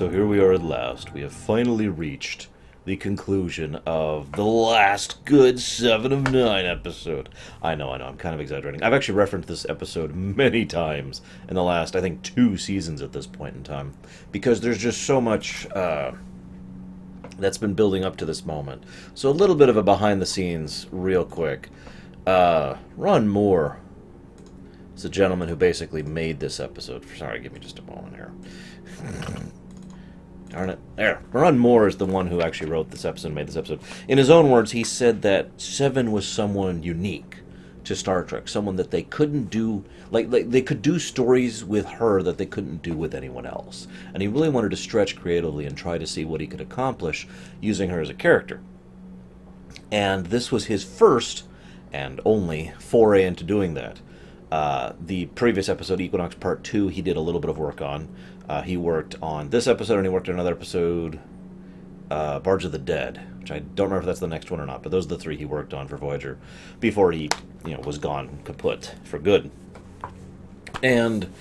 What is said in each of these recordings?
So here we are at last. We have finally reached the conclusion of the last good 7 of 9 episode. I know, I'm kind of exaggerating. I've actually referenced this episode many times in the last, I think, 2 seasons at this point in time. Because there's just so much that's been building up to this moment. So a little bit of a behind the scenes, real quick. Ron Moore is the gentleman who basically made this episode. Sorry, give me just a moment here. Darn it. There. Ron Moore is the one who actually wrote this episode and made this episode. In his own words, he said that Seven was someone unique to Star Trek. Someone that they couldn't do... Like they could do stories with her that they couldn't do with anyone else. And he really wanted to stretch creatively and try to see what he could accomplish using her as a character. And this was his first and only foray into doing that. The previous episode, Equinox Part 2, he did a little bit of work on. He worked on this episode, and he worked on another episode, Barge of the Dead, which I don't remember if that's the next one or not, but those are the 3 he worked on for Voyager before he, was gone kaput for good. And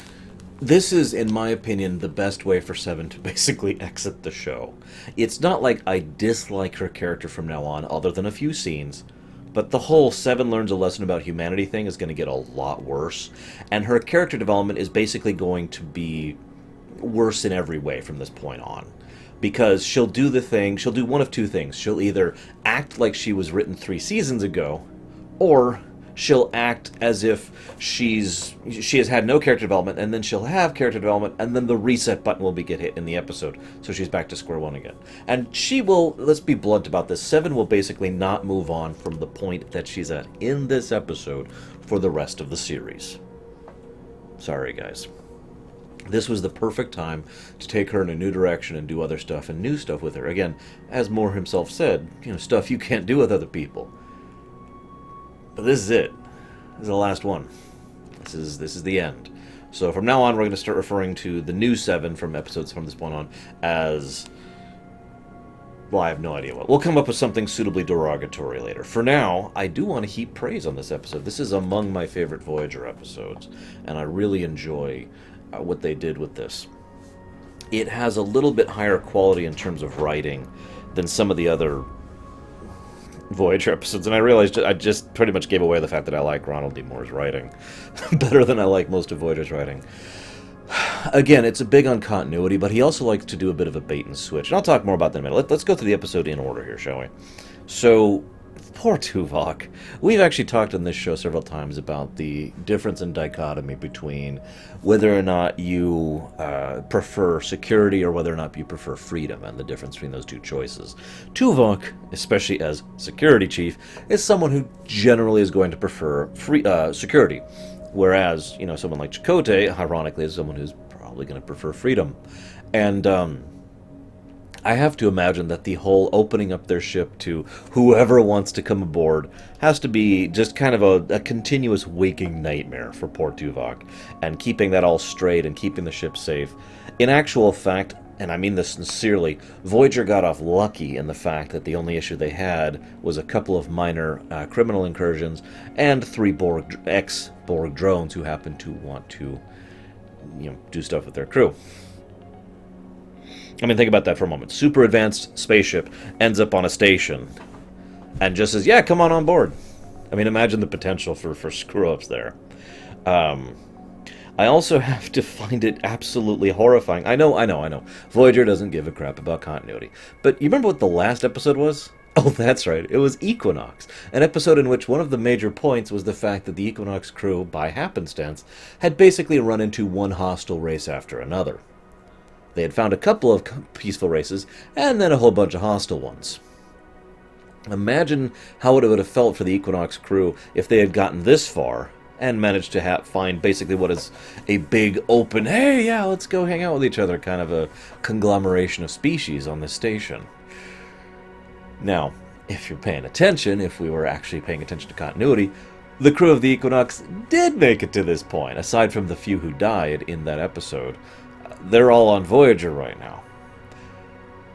this is, in my opinion, the best way for Seven to basically exit the show. It's not like I dislike her character from now on, other than a few scenes, but the whole Seven learns a lesson about humanity thing is going to get a lot worse, and her character development is basically going to be worse in every way from this point on. Because she'll do one of 2 things. She'll either act like she was written 3 seasons ago, or she'll act as if she has had no character development, and then she'll have character development, and then the reset button will get hit in the episode, so she's back to square one again. And she will, let's be blunt about this, Seven will basically not move on from the point that she's at in this episode for the rest of the series. Sorry, guys. This was the perfect time to take her in a new direction and do other stuff and new stuff with her. Again, as Moore himself said, stuff you can't do with other people. But this is it. This is the last one. This is the end. So from now on, we're going to start referring to the new 7 from episodes from this point on as... Well, I have no idea what. We'll come up with something suitably derogatory later. For now, I do want to heap praise on this episode. This is among my favorite Voyager episodes, and I really enjoy what they did with this. It has a little bit higher quality in terms of writing than some of the other Voyager episodes, and I realized I just pretty much gave away the fact that I like Ronald D. Moore's writing better than I like most of Voyager's writing. Again, it's a big on continuity, but he also likes to do a bit of a bait and switch, and I'll talk more about that in a minute. Let's go through the episode in order here, shall we? So, poor Tuvok. We've actually talked on this show several times about the difference in dichotomy between whether or not you prefer security or whether or not you prefer freedom, and the difference between those 2 choices. Tuvok, especially as security chief, is someone who generally is going to prefer security, whereas, someone like Chakotay, ironically, is someone who's probably going to prefer freedom. And I have to imagine that the whole opening up their ship to whoever wants to come aboard has to be just kind of a continuous waking nightmare for poor Tuvok, and keeping that all straight and keeping the ship safe. In actual fact, and I mean this sincerely, Voyager got off lucky in the fact that the only issue they had was a couple of minor criminal incursions and 3 ex-Borg drones who happened to want to do stuff with their crew. I mean, think about that for a moment. Super advanced spaceship ends up on a station and just says, yeah, come on board. I mean, imagine the potential for screw-ups there. I also have to find it absolutely horrifying. I know. Voyager doesn't give a crap about continuity. But you remember what the last episode was? Oh, that's right. It was Equinox. An episode in which one of the major points was the fact that the Equinox crew, by happenstance, had basically run into one hostile race after another. They had found a couple of peaceful races, and then a whole bunch of hostile ones. Imagine how it would have felt for the Equinox crew if they had gotten this far, and managed to find basically what is a big open, hey, yeah, let's go hang out with each other, kind of a conglomeration of species on this station. Now, if you're paying attention, if we were actually paying attention to continuity, the crew of the Equinox did make it to this point, aside from the few who died in that episode. They're all on Voyager right now.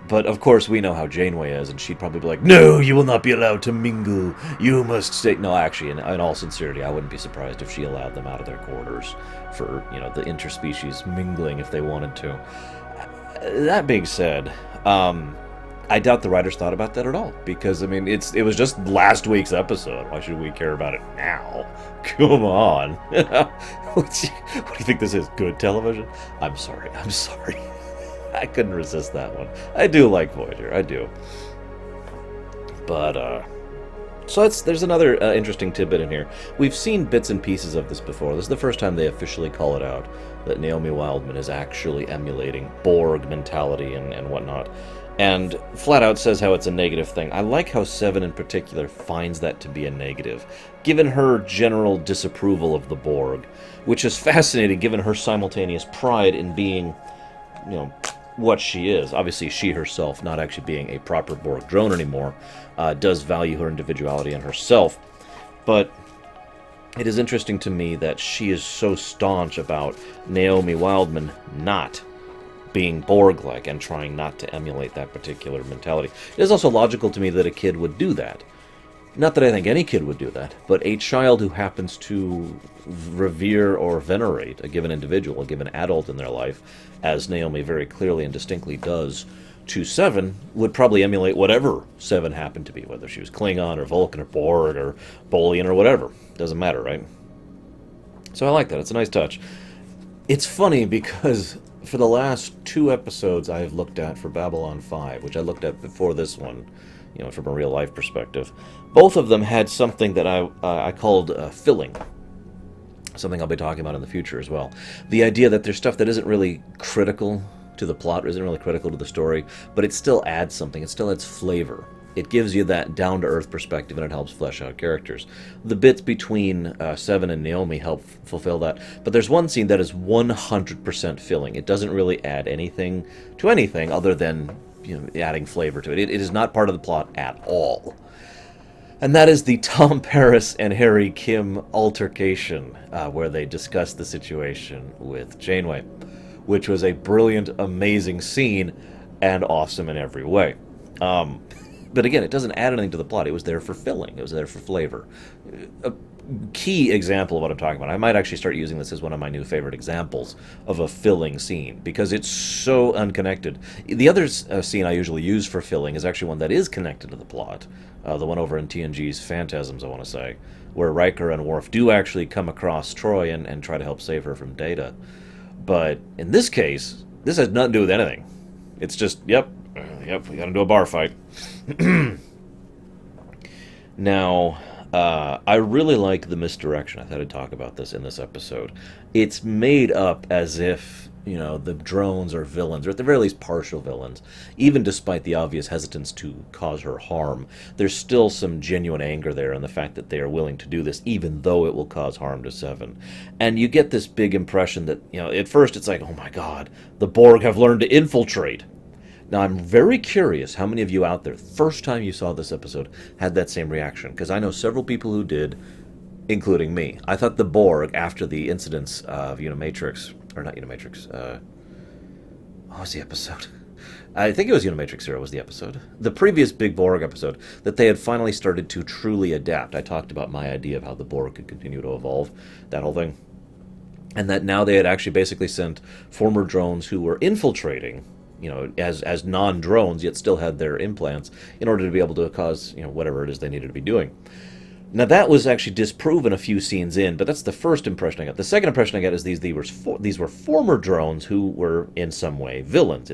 But, of course, we know how Janeway is, and she'd probably be like, no, you will not be allowed to mingle. You must stay... No, actually, in all sincerity, I wouldn't be surprised if she allowed them out of their quarters for, the interspecies mingling if they wanted to. That being said, I doubt the writers thought about that at all, because I mean it was just last week's episode. Why should we care about it now? Come on. What do you think this is? Good television? I'm sorry. I couldn't resist that one. I do like Voyager. I do. But so there's another interesting tidbit in here. We've seen bits and pieces of this before. This is the first time they officially call it out, that Naomi Wildman is actually emulating Borg mentality and whatnot. And flat out says how it's a negative thing. I like how Seven in particular finds that to be a negative, given her general disapproval of the Borg, which is fascinating given her simultaneous pride in being, what she is. Obviously, she herself, not actually being a proper Borg drone anymore, does value her individuality and herself. But it is interesting to me that she is so staunch about Naomi Wildman not being Borg-like and trying not to emulate that particular mentality. It is also logical to me that a kid would do that. Not that I think any kid would do that, but a child who happens to revere or venerate a given individual, a given adult in their life, as Naomi very clearly and distinctly does to Seven, would probably emulate whatever Seven happened to be, whether she was Klingon or Vulcan or Borg or Bolian or whatever. Doesn't matter, right? So I like that. It's a nice touch. It's funny because for the last 2 episodes I have looked at for Babylon 5, which I looked at before this one, from a real-life perspective, both of them had something that I called filling. Something I'll be talking about in the future as well. The idea that there's stuff that isn't really critical to the plot, isn't really critical to the story, but it still adds something. It still adds flavor. It gives you that down-to-earth perspective, and it helps flesh out characters. The bits between Seven and Naomi help fulfill that, but there's one scene that is 100% filling. It doesn't really add anything to anything other than adding flavor to it. It is not part of the plot at all. And that is the Tom Paris and Harry Kim altercation, where they discuss the situation with Janeway, which was a brilliant, amazing scene, and awesome in every way. But again, it doesn't add anything to the plot. It was there for filling. It was there for flavor. A key example of what I'm talking about. I might actually start using this as one of my new favorite examples of a filling scene, because it's so unconnected. The other scene I usually use for filling is actually one that is connected to the plot. The one over in TNG's Phantasms, I want to say, where Riker and Worf do actually come across Troy and try to help save her from Data. But in this case, this has nothing to do with anything. It's just, yep, we gotta do a bar fight. Now, I really like the misdirection. I thought I'd talk about this in this episode. It's made up as if, the drones are villains, or at the very least partial villains. Even despite the obvious hesitance to cause her harm, there's still some genuine anger there in the fact that they are willing to do this, even though it will cause harm to Seven. And you get this big impression that, at first it's like, oh my god, the Borg have learned to infiltrate. Now, I'm very curious how many of you out there, first time you saw this episode, had that same reaction, because I know several people who did, including me. I thought the Borg, after the incidents of Unimatrix, or not Unimatrix, what was the episode? I think it was Unimatrix Zero was the episode. The previous big Borg episode, that they had finally started to truly adapt. I talked about my idea of how the Borg could continue to evolve, that whole thing. And that now they had actually basically sent former drones who were infiltrating, as non-drones, yet still had their implants, in order to be able to cause, whatever it is they needed to be doing. Now, that was actually disproven a few scenes in, but that's the first impression I got. The second impression I got is these were former drones who were, in some way, villains,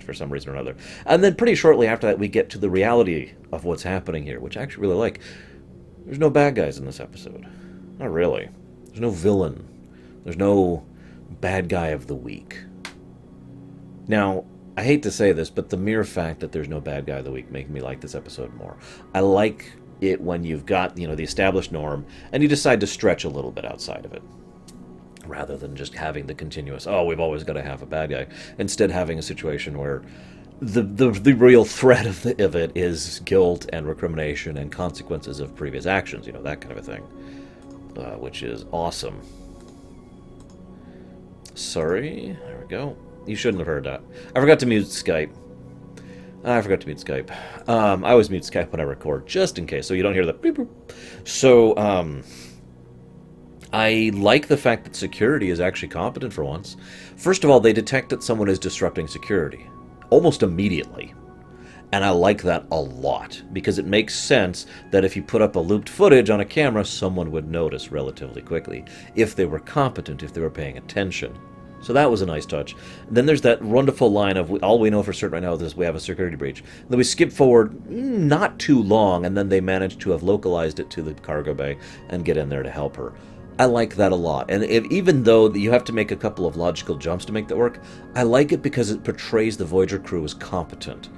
for some reason or another. And then pretty shortly after that, we get to the reality of what's happening here, which I actually really like. There's no bad guys in this episode. Not really. There's no villain. There's no bad guy of the week. Now, I hate to say this, but the mere fact that there's no bad guy of the week makes me like this episode more. I like it when you've got, the established norm, and you decide to stretch a little bit outside of it, rather than just having the continuous, we've always got to have a bad guy. Instead, having a situation where the real threat of it is guilt and recrimination and consequences of previous actions, that kind of a thing, which is awesome. Sorry, there we go. You shouldn't have heard that. I forgot to mute Skype. I always mute Skype when I record, just in case, so you don't hear the beep boop. So, I like the fact that security is actually competent for once. First of all, they detect that someone is disrupting security almost immediately. And I like that a lot, because it makes sense that if you put up a looped footage on a camera, someone would notice relatively quickly, if they were competent, if they were paying attention. So that was a nice touch. Then there's that wonderful line of, all we know for certain right now is we have a security breach. Then we skip forward not too long, and then they manage to have localized it to the cargo bay and get in there to help her. I like that a lot. And even though you have to make a couple of logical jumps to make that work, I like it because it portrays the Voyager crew as competent.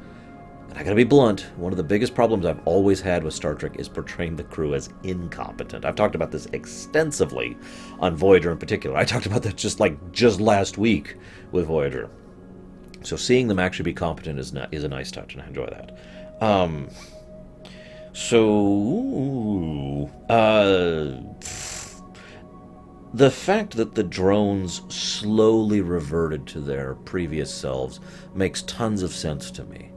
And I gotta be blunt, one of the biggest problems I've always had with Star Trek is portraying the crew as incompetent. I've talked about this extensively on Voyager in particular. I talked about that just last week with Voyager. So seeing them actually be competent is a nice touch, and I enjoy that. The fact that the drones slowly reverted to their previous selves makes tons of sense to me.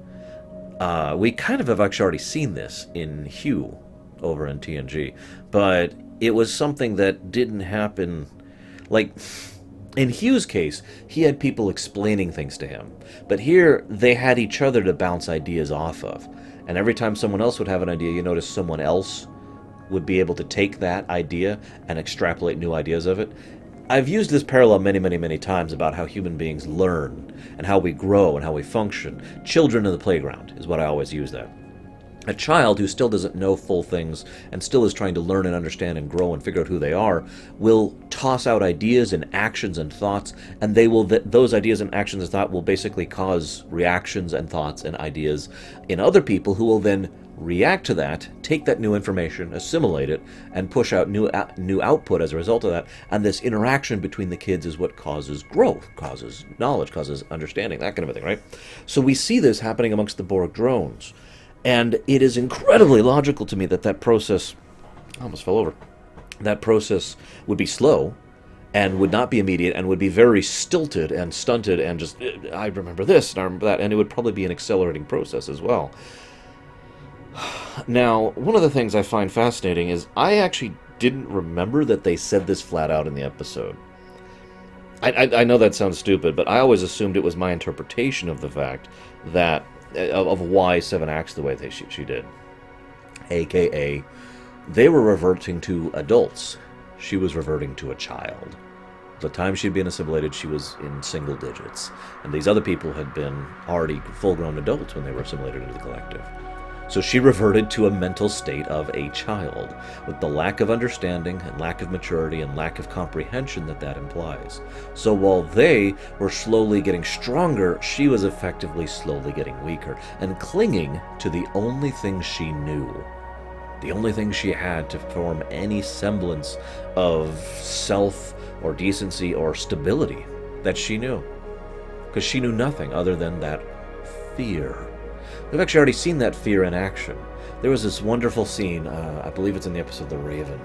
We kind of have actually already seen this in Hugh over in TNG, but it was something that didn't happen. Like, in Hugh's case, he had people explaining things to him, but here they had each other to bounce ideas off of. And every time someone else would have an idea, you notice someone else would be able to take that idea and extrapolate new ideas of it. I've used this parallel many, many, many times about how human beings learn and how we grow and how we function. Children in the playground is what I always use that. A child who still doesn't know full things and still is trying to learn and understand and grow and figure out who they are will toss out ideas and actions and thoughts, and those ideas and actions and thoughts will basically cause reactions and thoughts and ideas in other people, who will then react to that, take that new information, assimilate it, and push out new output as a result of that. And this interaction between the kids is what causes growth, causes knowledge, causes understanding, that kind of a thing, right? So we see this happening amongst the Borg drones. And it is incredibly logical to me that process, I almost fell over, that process would be slow and would not be immediate and would be very stilted and stunted and just, I remember this and I remember that, and it would probably be an accelerating process as well. Now, one of the things I find fascinating is I actually didn't remember that they said this flat out in the episode. I know that sounds stupid, but I always assumed it was my interpretation of the fact that of why Seven acts the way she did. AKA, they were reverting to adults. She was reverting to a child. The time she'd been assimilated, she was in single digits. And these other people had been already full-grown adults when they were assimilated into the collective. So she reverted to a mental state of a child, with the lack of understanding and lack of maturity and lack of comprehension that implies. So while they were slowly getting stronger, she was effectively slowly getting weaker and clinging to the only thing she knew. The only thing she had to form any semblance of self or decency or stability that she knew. Because she knew nothing other than that fear. We've actually already seen that fear in action. There was this wonderful scene, I believe it's in the episode The Raven,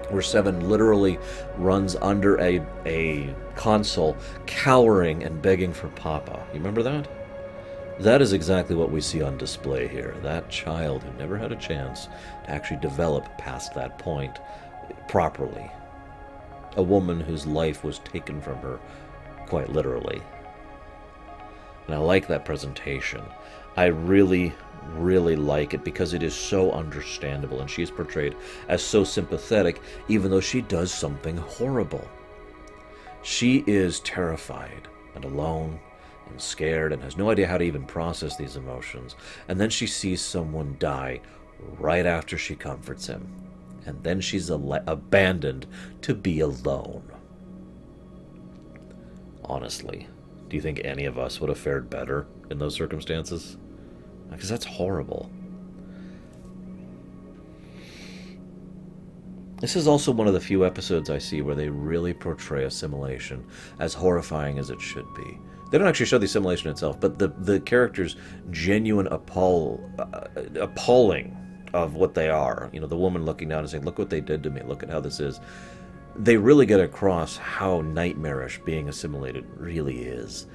where Seven literally runs under a console, cowering and begging for Papa. You remember that? That is exactly what we see on display here. That child who never had a chance to actually develop past that point properly. A woman whose life was taken from her, quite literally. And I like that presentation. I really, really like it because it is so understandable, and she is portrayed as so sympathetic, even though she does something horrible. She is terrified and alone and scared and has no idea how to even process these emotions. And then she sees someone die right after she comforts him. And then she's abandoned to be alone. Honestly, do you think any of us would have fared better in those circumstances? Because that's horrible. This is also one of the few episodes I see where they really portray assimilation as horrifying as it should be. They don't actually show the assimilation itself, but the characters' genuine appalling of what they are. You know, the woman looking down and saying, "Look what they did to me. Look at how this is." They really get across how nightmarish being assimilated really is.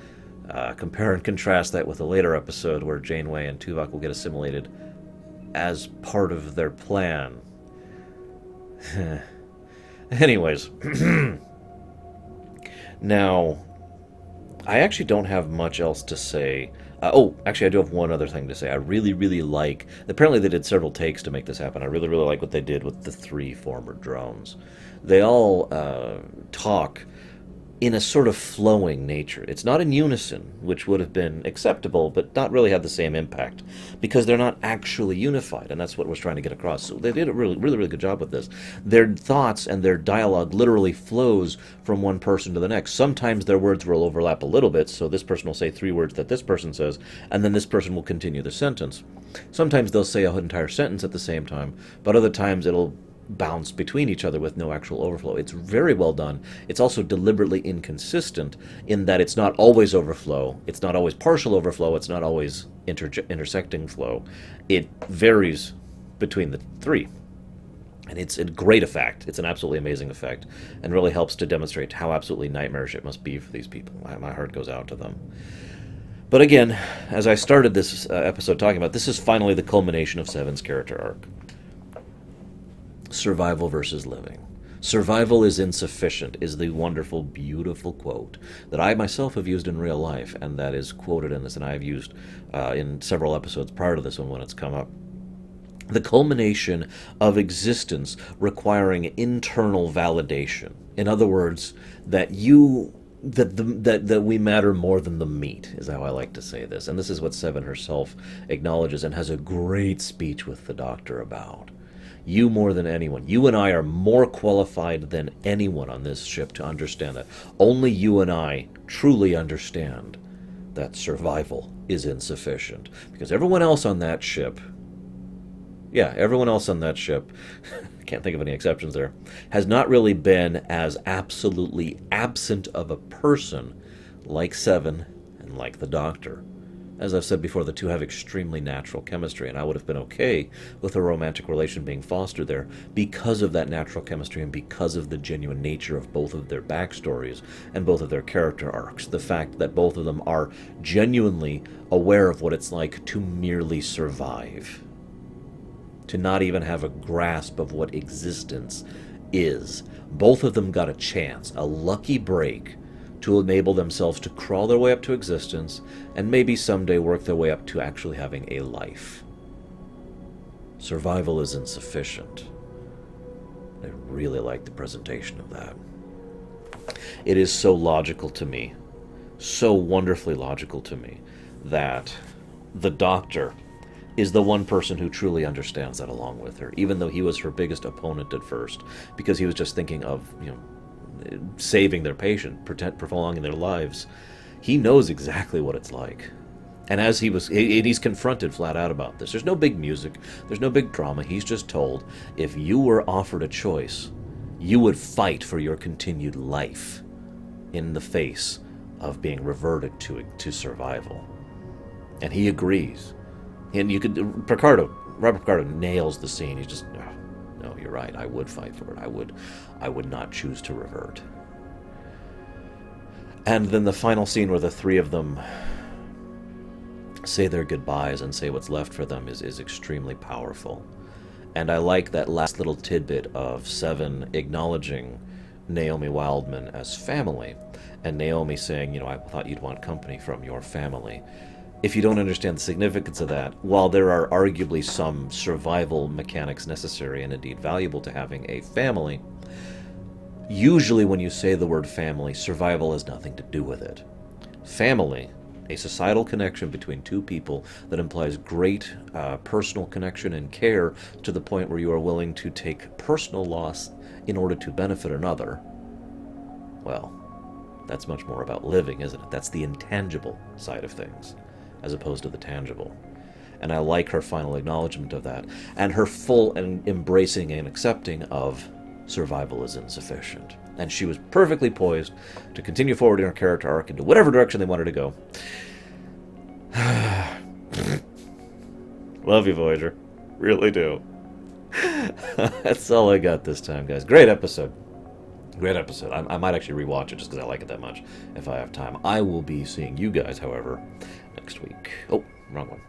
Compare and contrast that with a later episode where Janeway and Tuvok will get assimilated as part of their plan. Anyways, now, I actually don't have much else to say. Actually, I do have one other thing to say. I really, really like... Apparently they did several takes to make this happen. I really, really like what they did with the 3 former drones. They all talk in a sort of flowing nature. It's not in unison, which would have been acceptable, but not really had the same impact, because they're not actually unified, and that's what we're trying to get across. So they did a really, really, really good job with this. Their thoughts and their dialogue literally flows from one person to the next. Sometimes their words will overlap a little bit, so this person will say 3 words that this person says, and then this person will continue the sentence. Sometimes they'll say an entire sentence at the same time, but other times it'll bounce between each other with no actual overflow. It's very well done. It's also deliberately inconsistent in that it's not always overflow, it's not always partial overflow, it's not always intersecting flow. It varies between the 3. And it's a great effect. It's an absolutely amazing effect, and really helps to demonstrate how absolutely nightmarish it must be for these people. My heart goes out to them. But again, as I started this episode talking about, this is finally the culmination of Seven's character arc. Survival versus living. Survival is insufficient is the wonderful, beautiful quote that I myself have used in real life, and that is quoted in this, and I've used in several episodes prior to this one when it's come up. The culmination of existence requiring internal validation. In other words, that we matter more than the meat, is how I like to say this. And this is what Seven herself acknowledges and has a great speech with the Doctor about. You more than anyone. You and I are more qualified than anyone on this ship to understand that. Only you and I truly understand that survival is insufficient. Because everyone else on that ship, can't think of any exceptions there, has not really been as absolutely absent of a person like Seven and like the Doctor. As I've said before, the two have extremely natural chemistry, and I would have been okay with a romantic relation being fostered there because of that natural chemistry and because of the genuine nature of both of their backstories and both of their character arcs. The fact that both of them are genuinely aware of what it's like to merely survive, to not even have a grasp of what existence is. Both of them got a chance, a lucky break, to enable themselves to crawl their way up to existence and maybe someday work their way up to actually having a life. Survival is insufficient. I really like the presentation of that. It is so logical to me, so wonderfully logical to me, that the Doctor is the one person who truly understands that along with her, even though he was her biggest opponent at first, because he was just thinking of, saving their patient, prolonging their lives. He knows exactly what it's like. And he's confronted flat out about this. There's no big music, there's no big drama. He's just told, if you were offered a choice, you would fight for your continued life in the face of being reverted to survival. And he agrees. And Robert Picardo nails the scene. He's just, no, you're right, I would fight for it. I would not choose to revert. And then the final scene where the 3 of them say their goodbyes and say what's left for them is extremely powerful. And I like that last little tidbit of Seven acknowledging Naomi Wildman as family, and Naomi saying, I thought you'd want company from your family. If you don't understand the significance of that, while there are arguably some survival mechanics necessary and indeed valuable to having a family, usually when you say the word family, survival has nothing to do with it. Family, a societal connection between 2 people that implies great personal connection and care to the point where you are willing to take personal loss in order to benefit another, well, that's much more about living, isn't it? That's the intangible side of things, as opposed to the tangible. And I like her final acknowledgement of that, and her full and embracing and accepting of survival is insufficient. And she was perfectly poised to continue forward in her character arc into whatever direction they wanted to go. Love you, Voyager. Really do. That's all I got this time, guys. Great episode. Great episode. I might actually rewatch it just because I like it that much if I have time. I will be seeing you guys, however, next week. Oh, wrong one.